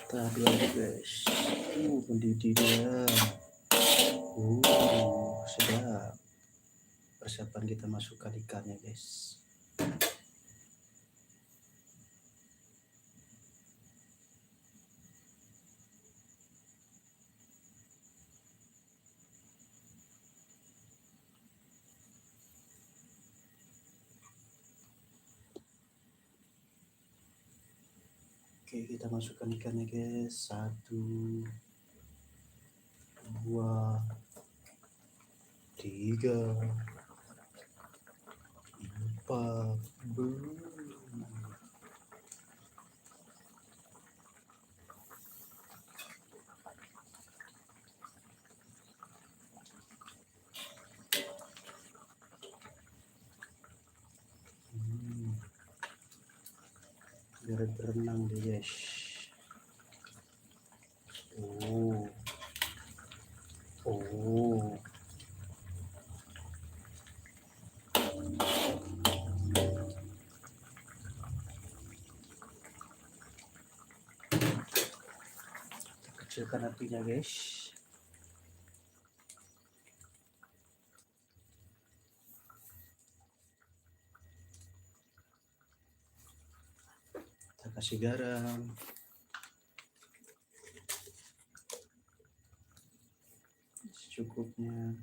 Kita lihat guys, mendidih dia. Sedap. Persiapan kita masukkan ikannya guys. Oke, kita masukkan ikannya guys. 1, 2, 3, 4. Biar berenang deh guys. Kecilkan apinya guys. Kita kasih garam. Secukupnya.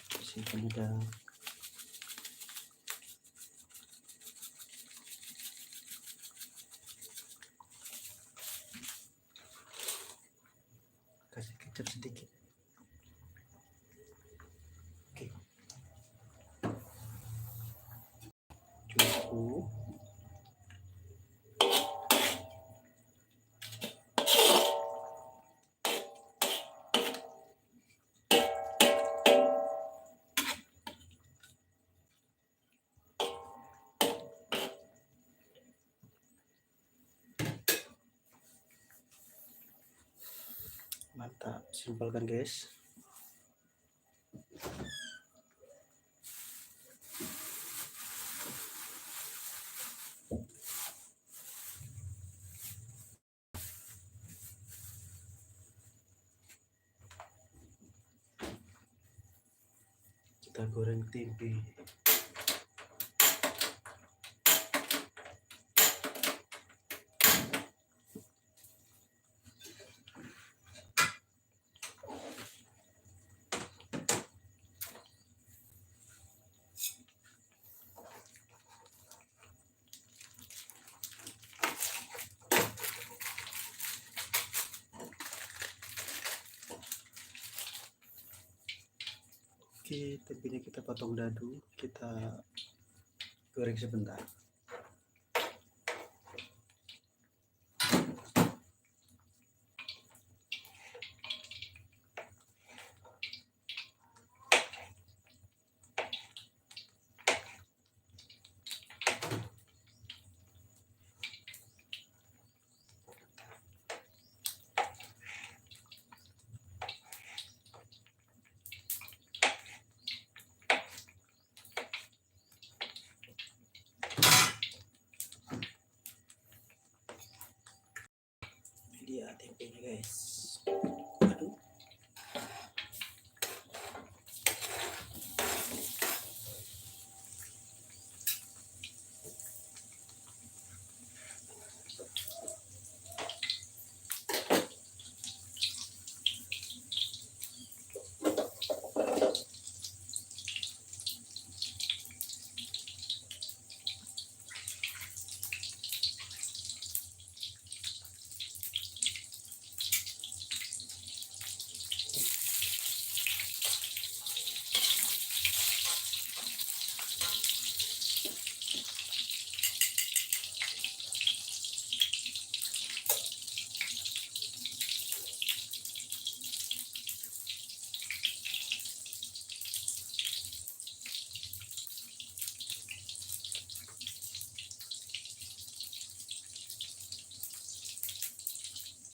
Kasih penyedap. Kasih kecap sedikit. Oke. Cukup. Mantap, simpel kan guys. Kita goreng tempe. Oke, tempenya kita potong dadu, kita goreng sebentar. Ini dia tempenya guys.